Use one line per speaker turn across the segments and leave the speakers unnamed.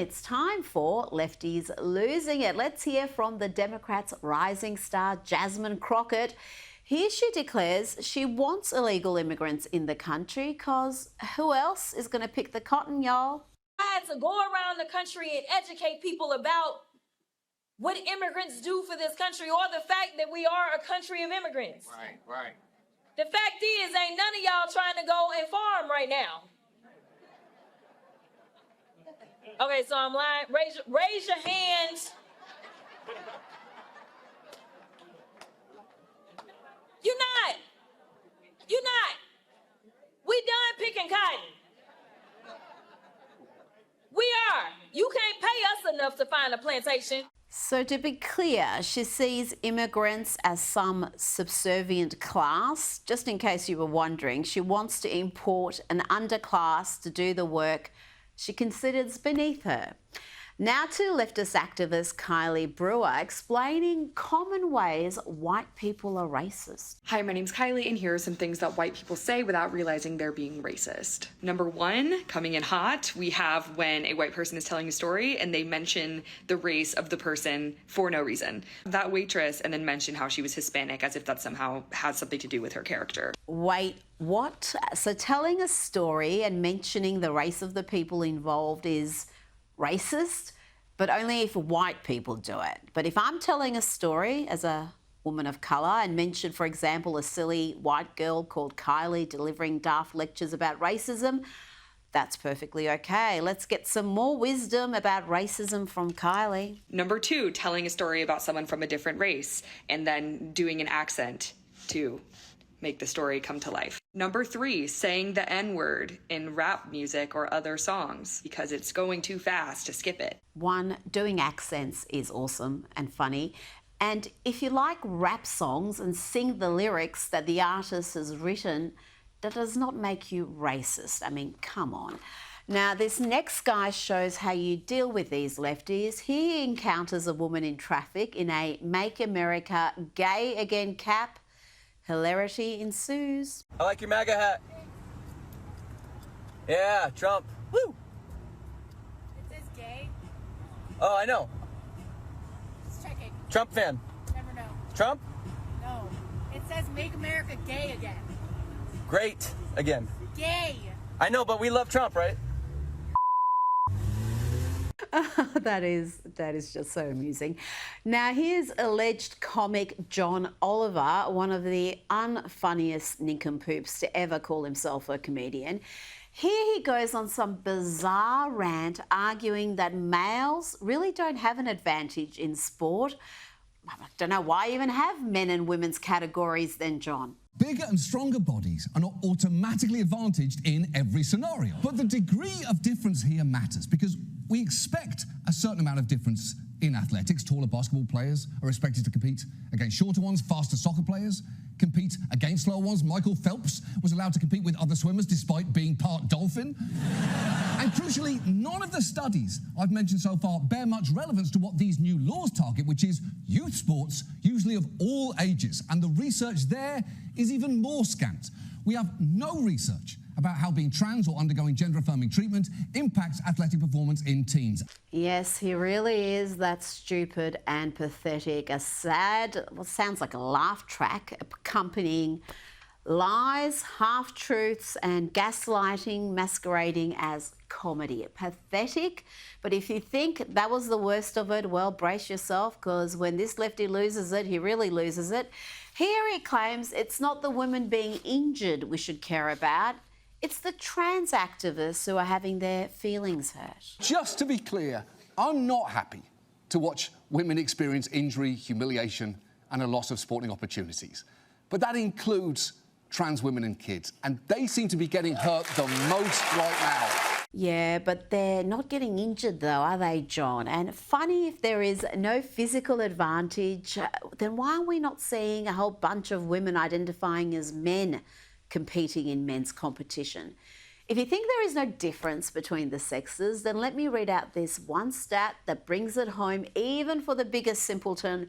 It's time for Lefties Losing It. Let's hear from the Democrats' rising star, Jasmine Crockett. Here she declares she wants illegal immigrants in the country because who else is going to pick the cotton, y'all?
I had to go around the country and educate people about what immigrants do for this country, or the fact that we are a country of immigrants.
Right.
The fact is, ain't none of y'all trying to go and farm right now. Okay, so I'm lying. Raise your hands. You're not. We done picking cotton. We are. You can't pay us enough to find a plantation.
So to be clear, she sees immigrants as some subservient class. Just in case you were wondering, she wants to import an underclass to do the work she considers beneath her. Now to leftist activist Kylie Brewer explaining common ways white people are racist.
Hi, my name's Kylie, and here are some things that white people say without realizing they're being racist. Number one, coming in hot, we have when a white person is telling a story and they mention the race of the person for no reason. That waitress, and then mention how she was Hispanic as if that somehow has something to do with her character.
Wait, what? So telling a story and mentioning the race of the people involved is racist, but only if white people do it. But if I'm telling a story as a woman of colour and mention, for example, a silly white girl called Kylie delivering daft lectures about racism, that's perfectly okay. Let's get some more wisdom about racism from Kylie.
Number two, telling a story about someone from a different race and then doing an accent to make the story come to life. Number three, saying the N-word in rap music or other songs because it's going too fast to skip it.
One, doing accents is awesome and funny. And if you like rap songs and sing the lyrics that the artist has written, that does not make you racist. I mean, come on. Now, this next guy shows how you deal with these lefties. He encounters a woman in traffic in a Make America Gay Again cap. Hilarity ensues.
I like your MAGA hat. Yeah, Trump. Woo!
It says gay.
Oh, I know.
Just checking.
Trump fan.
Never know.
Trump?
No. It says make America gay again.
Great again.
Gay.
I know, but we love Trump, right?
That is just so amusing. Now, here's alleged comic John Oliver, one of the unfunniest nincompoops to ever call himself a comedian. Here he goes on some bizarre rant arguing that males really don't have an advantage in sport. I don't know why you even have men and women's categories then, John.
Bigger and stronger bodies are not automatically advantaged in every scenario. But the degree of difference here matters because we expect a certain amount of difference in athletics. Taller basketball players are expected to compete against shorter ones. Faster soccer players compete against slower ones. Michael Phelps was allowed to compete with other swimmers despite being part dolphin. And crucially, none of the studies I've mentioned so far bear much relevance to what these new laws target, which is youth sports, usually of all ages. And the research there is even more scant. We have no research about how being trans or undergoing gender-affirming treatment impacts athletic performance in teens.
Yes, he really is that stupid and pathetic. A sad, well, sounds like a laugh track accompanying lies, half-truths and gaslighting masquerading as comedy. Pathetic, but if you think that was the worst of it, well, brace yourself, because when this lefty loses it, he really loses it. Here he claims it's not the women being injured we should care about, it's the trans activists who are having their feelings hurt.
Just to be clear, I'm not happy to watch women experience injury, humiliation and a loss of sporting opportunities. But that includes trans women and kids, and they seem to be getting hurt the most right now.
Yeah, but they're not getting injured though, are they, John? And funny, if there is no physical advantage, then why are we not seeing a whole bunch of women identifying as men competing in men's competition? If you think there is no difference between the sexes, then let me read out this one stat that brings it home even for the biggest simpleton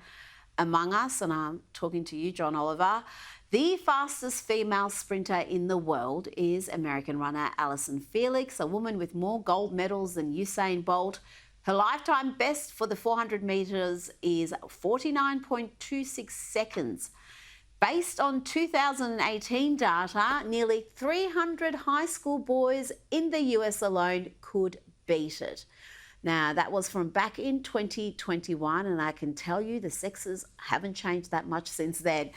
among us, and I'm talking to you, John Oliver. The fastest female sprinter in the world is American runner Allyson Felix, a woman with more gold medals than Usain Bolt, Her lifetime best for the 400 metres is 49.26 seconds. Based on 2018 data, nearly 300 high school boys in the US alone could beat it. Now, that was from back in 2021, and I can tell you the sexes haven't changed that much since then.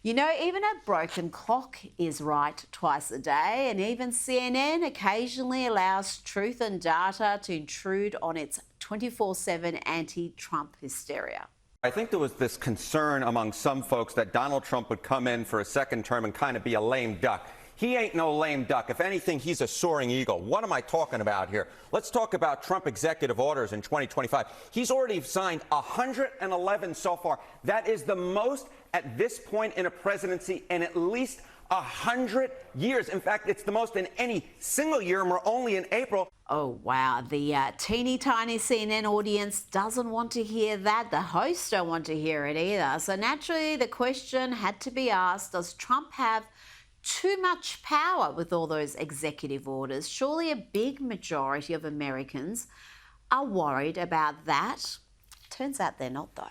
You know, even a broken clock is right twice a day, and even CNN occasionally allows truth and data to intrude on its 24/7 anti-Trump hysteria.
I think there was this concern among some folks that Donald Trump would come in for a second term and kind of be a lame duck. He ain't no lame duck. If anything, he's a soaring eagle. What am I talking about here? Let's talk about Trump executive orders in 2025. He's already signed 111 so far. That is the most at this point in a presidency in at least 100 years. In fact, it's the most in any single year, and we're only in April.
Oh, wow. The teeny tiny CNN audience doesn't want to hear that. The hosts don't want to hear it either. So naturally, the question had to be asked, does Trump have too much power with all those executive orders? Surely a big majority of Americans are worried about that. Turns out they're not, though.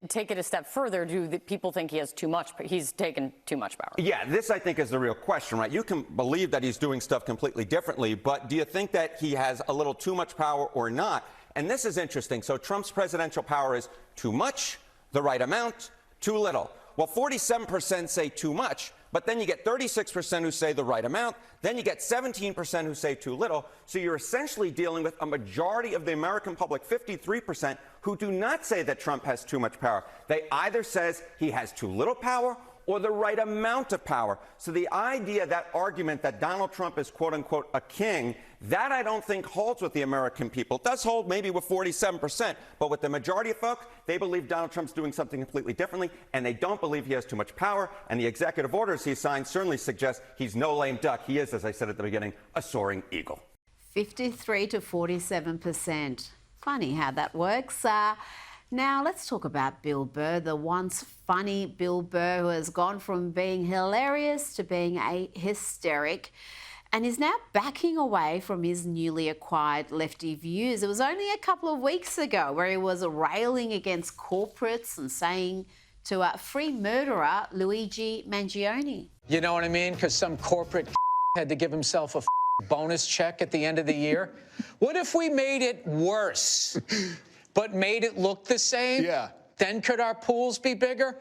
Take it a step further. Do the people think he has too much? He's taken too much power.
Yeah, this I think is the real question, right? You can believe that he's doing stuff completely differently, but do you think that he has a little too much power or not? And this is interesting. So Trump's presidential power is too much, the right amount, too little. Well, 47% say too much, but then you get 36% who say the right amount. Then you get 17% who say too little. So you're essentially dealing with a majority of the American public, 53%, who do not say that Trump has too much power. They either says he has too little power or the right amount of power. So the idea, that argument that Donald Trump is, quote unquote, a king, that I don't think holds with the American people. It does hold maybe with 47%, but with the majority of folks, they believe Donald Trump's doing something completely differently, and they don't believe he has too much power, and the executive orders he signed certainly suggest he's no lame duck. He is, as I said at the beginning, a soaring eagle.
53 to 47%. Funny how that works. Now, let's talk about Bill Burr, the once funny Bill Burr, who has gone from being hilarious to being a hysteric and is now backing away from his newly acquired lefty views. It was only a couple of weeks ago where he was railing against corporates and saying to a free murderer, Luigi Mangione.
You know what I mean? Because some corporate had to give himself a bonus check at the end of the year. What if we made it worse? But made it look the same?
Yeah.
Then could our pools be bigger?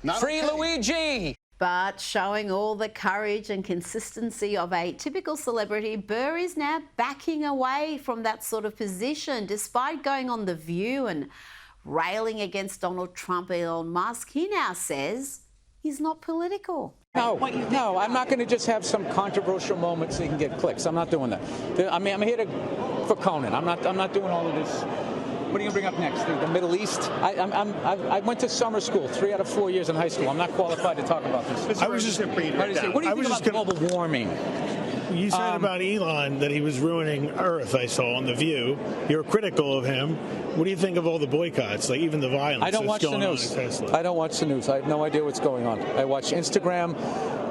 Not
Free
okay.
Luigi!
But showing all the courage and consistency of a typical celebrity, Burr is now backing away from that sort of position. Despite going on The View and railing against Donald Trump and Elon Musk, he now says he's not political.
No, I'm not going to just have some controversial moment so you can get clicks. I'm not doing that. I mean, I'm here for Conan. I'm not doing all of this. What are you going to bring up next? The Middle East? I went to summer school 3 out of 4 years in high school. I'm not qualified to talk about this.
I was just
What do you think about global warming?
You said about Elon that he was ruining Earth, I saw on The View. You're critical of him. What do you think of all the boycotts, like even the violence
I don't watch the news. I don't watch the news. I have no idea what's going on. I watch Instagram.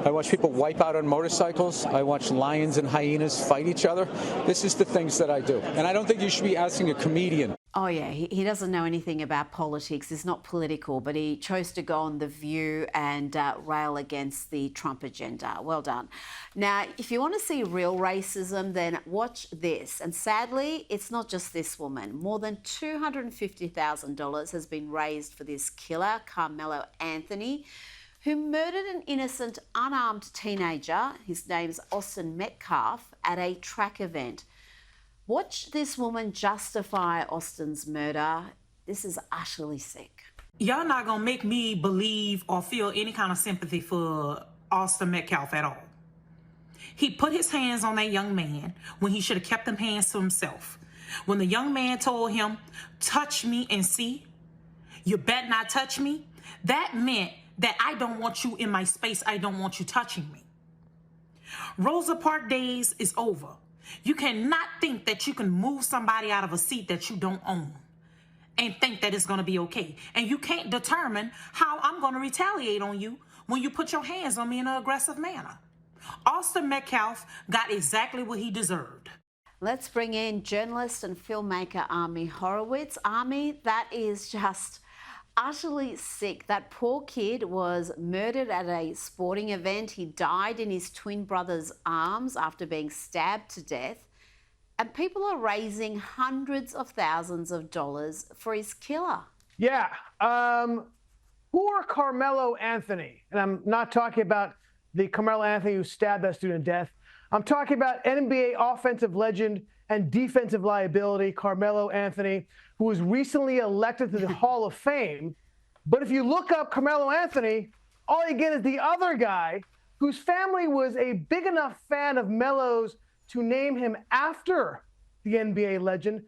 I watch people wipe out on motorcycles. I watch lions and hyenas fight each other. This is the things that I do. And I don't think you should be asking a comedian.
Oh, yeah, he doesn't know anything about politics. He's not political, but he chose to go on The View and rail against the Trump agenda. Well done. Now, if you want to see real racism, then watch this. And sadly, it's not just this woman. More than $250,000 has been raised for this killer, Carmelo Anthony, who murdered an innocent, unarmed teenager. His name's Austin Metcalf, at a track event. Watch this woman justify Austin's murder. This is utterly sick.
Y'all not gonna make me believe or feel any kind of sympathy for Austin Metcalf at all. He put his hands on that young man when he should have kept them hands to himself. When the young man told him, touch me and see, you bet not touch me, that meant that I don't want you in my space, I don't want you touching me. Rosa Parks days is over. You cannot think that you can move somebody out of a seat that you don't own and think that it's going to be okay. And you can't determine how I'm going to retaliate on you when you put your hands on me in an aggressive manner. Austin Metcalf got exactly what he deserved.
Let's bring in journalist and filmmaker Ami Horowitz. Ami, that is just utterly sick. That poor kid was murdered at a sporting event. He died in his twin brother's arms after being stabbed to death. And people are raising hundreds of thousands of dollars for his killer.
Yeah. Poor Carmelo Anthony. And I'm not talking about the Carmelo Anthony who stabbed that student to death. I'm talking about NBA offensive legend and defensive liability, Carmelo Anthony, who was recently elected to the Hall of Fame. But if you look up Carmelo Anthony, all you get is the other guy whose family was a big enough fan of Melo's to name him after the NBA legend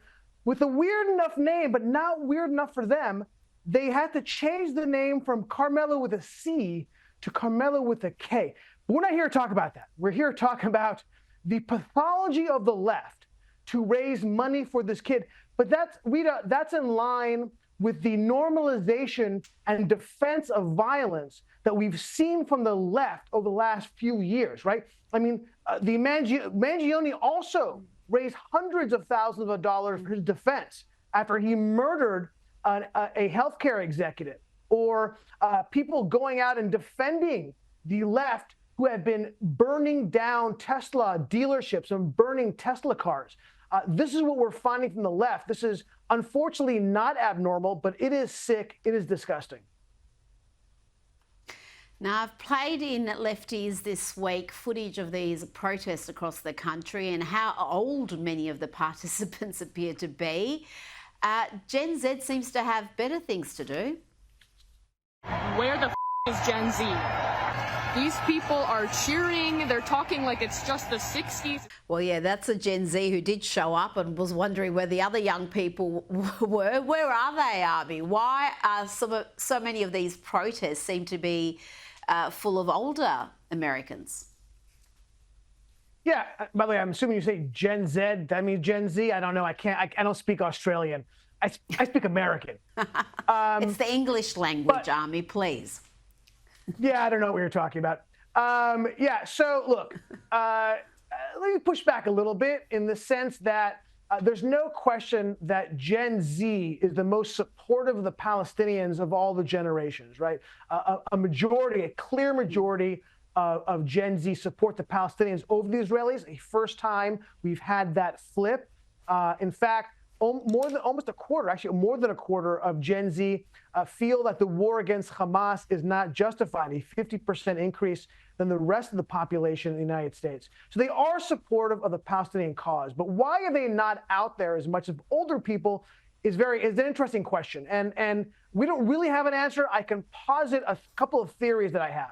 with a weird enough name, but not weird enough for them. They had to change the name from Carmelo with a C to Carmelo with a K. But we're not here to talk about that. We're here to talk about the pathology of the left to raise money for this kid. But that's, Rita, that's in line with the normalization and defense of violence that we've seen from the left over the last few years, right? I mean, the Mangione also raised hundreds of thousands of dollars for his defense after he murdered a healthcare executive, or people going out and defending the left who have been burning down Tesla dealerships and burning Tesla cars. This is what we're finding from the left. This is unfortunately not abnormal, but it is sick. It is disgusting.
Now, I've played in Lefties this week footage of these protests across the country and how old many of the participants appear to be. Gen Z seems to have better things to do.
Where the is Gen Z? These people are cheering. They're talking like it's just the 60s.
Well, yeah, that's a Gen Z who did show up and was wondering where the other young people were. Where are they, Arby? Why are so many of these protests seem to be full of older Americans?
Yeah, by the way, I'm assuming you say Gen Z. That means Gen Z? I don't know. I don't speak Australian. I speak American.
It's the English language, Army, please.
Yeah, I don't know what you're talking about. Yeah, so look, let me push back a little bit in the sense that there's no question that Gen Z is the most supportive of the Palestinians of all the generations, right? A majority, a clear majority of Gen Z support the Palestinians over the Israelis. A first time we've had that flip. In fact, more than a quarter of Gen Z feel that the war against Hamas is not justified, a 50% increase than the rest of the population in the United States. So they are supportive of the Palestinian cause. But why are they not out there as much as older people is an interesting question. And we don't really have an answer. I can posit a couple of theories that I have.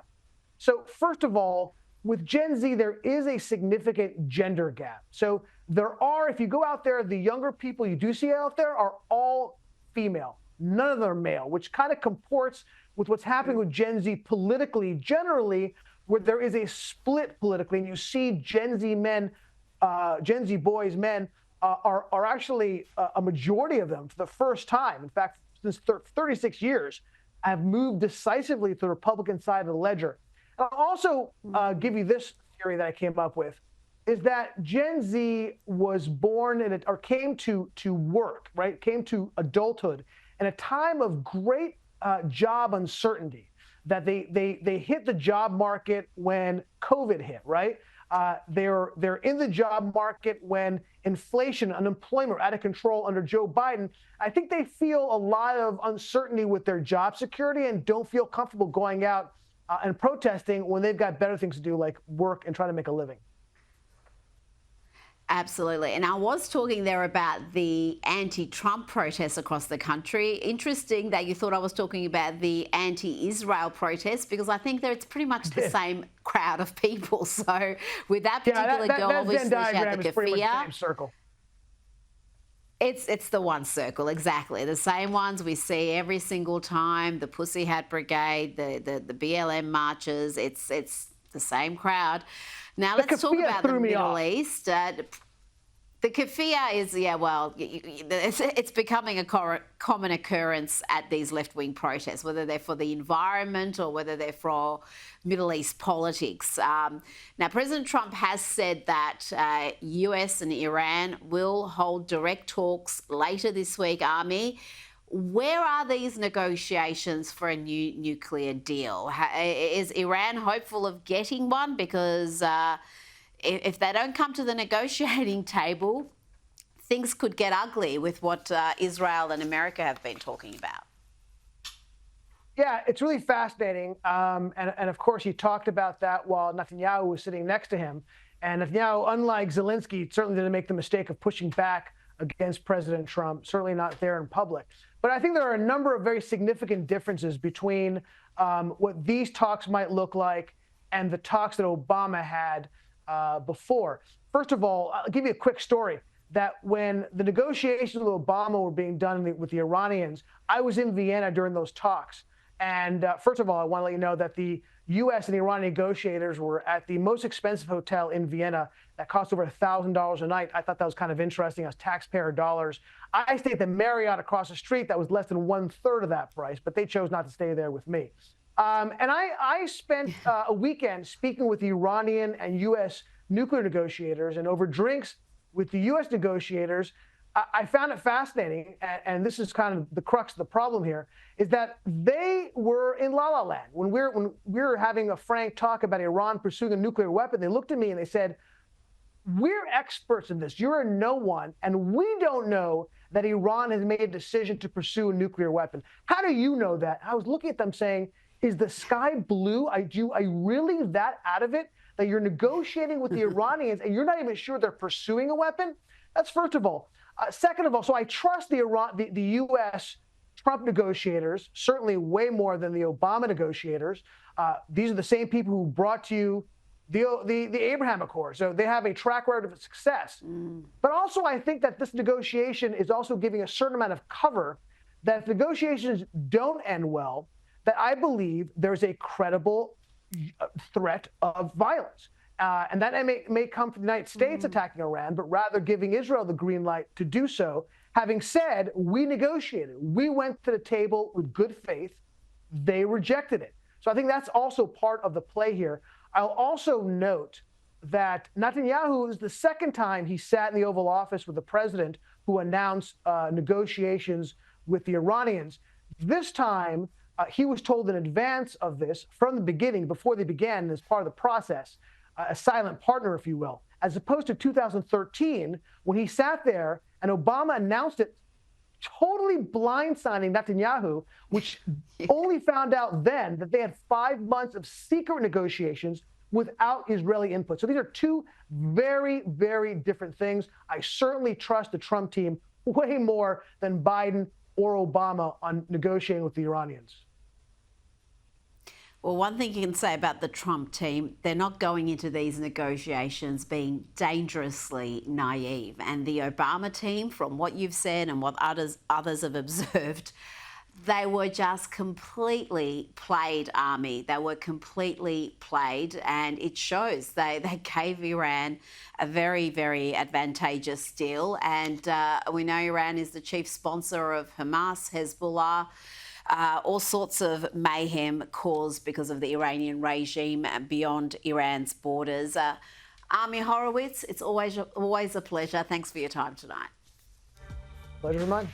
So first of all, with Gen Z, there is a significant gender gap. So there are, if you go out there, the younger people you do see out there are all female. None of them are male, which kind of comports with what's happening with Gen Z politically, generally, where there is a split politically, and you see Gen Z men, Gen Z boys, men, are actually a majority of them for the first time. In fact, since 36 years, have moved decisively to the Republican side of the ledger. I'll also give you this theory that I came up with, is that Gen Z was born or came to work, right? Came to adulthood in a time of great job uncertainty, that they hit the job market when COVID hit, right? They're in the job market when inflation, unemployment were out of control under Joe Biden. I think they feel a lot of uncertainty with their job security and don't feel comfortable going out and protesting when they've got better things to do, like work and try to make a living.
Absolutely. And I was talking there about the anti-Trump protests across the country. Interesting that you thought I was talking about the anti-Israel protests, because I think that it's pretty much the same crowd of people. So with that particular girl, obviously she had the keffiyeh.
Circle.
It's the one circle, exactly. The same ones we see every single time, the Pussy Hat Brigade, the BLM marches, it's the same crowd. Now let's talk about the Middle East. The keffiyeh is, it's becoming a common occurrence at these left-wing protests, whether they're for the environment or whether they're for Middle East politics. Now, President Trump has said that US and Iran will hold direct talks later this week, Army. Where are these negotiations for a new nuclear deal? Is Iran hopeful of getting one? Because if they don't come to the negotiating table, things could get ugly with what Israel and America have been talking about.
Yeah, it's really fascinating. And of course, he talked about that while Netanyahu was sitting next to him. And Netanyahu, unlike Zelensky, certainly didn't make the mistake of pushing back against President Trump, certainly not there in public. But I think there are a number of very significant differences between what these talks might look like and the talks that Obama had before. First of all, I'll give you a quick story that when the negotiations with Obama were being done with the Iranians, I was in Vienna during those talks. And first of all, I want to let you know that the U.S. and Iran negotiators were at the most expensive hotel in Vienna that cost over $1,000 a night. I thought that was kind of interesting as taxpayer dollars. I stayed at the Marriott across the street that was less than 1/3 of that price, but they chose not to stay there with me. And I spent a weekend speaking with the Iranian and U.S. nuclear negotiators, and over drinks with the U.S. negotiators, I found it fascinating, and this is kind of the crux of the problem here, is that they were in la-la land. When we were having a frank talk about Iran pursuing a nuclear weapon, they looked at me and they said, "We're experts in this. You're a no one, and we don't know that Iran has made a decision to pursue a nuclear weapon. How do you know that?" I was looking at them saying, is the sky blue? Are you really that out of it that you're negotiating with the Iranians and you're not even sure they're pursuing a weapon? That's first of all. Second of all, so I trust the U.S. Trump negotiators, certainly way more than the Obama negotiators. These are the same people who brought to you the Abraham Accords. So they have a track record of success. But also, I think that this negotiation is also giving a certain amount of cover that if negotiations don't end well, that I believe there's a credible threat of violence. And that may come from the United States attacking Iran, but rather giving Israel the green light to do so. Having said, we negotiated. We went to the table with good faith. They rejected it. So I think that's also part of the play here. I'll also note that Netanyahu is the second time he sat in the Oval Office with the president who announced negotiations with the Iranians. This time, he was told in advance of this, from the beginning, before they began, as part of the process, a silent partner, if you will, as opposed to 2013, when he sat there and Obama announced it, totally blindsiding Netanyahu, which only found out then that they had 5 months of secret negotiations without Israeli input. So these are two very, very different things. I certainly trust the Trump team way more than Biden or Obama on negotiating with the Iranians.
Well, one thing you can say about the Trump team, they're not going into these negotiations being dangerously naive. And the Obama team, from what you've said and what others have observed, they were just completely played, Army. They were completely played, and it shows. They gave Iran a very, very advantageous deal. And we know Iran is the chief sponsor of Hamas, Hezbollah, all sorts of mayhem caused because of the Iranian regime beyond Iran's borders. Army Horowitz, it's always a pleasure. Thanks for your time tonight.
Pleasure of mine.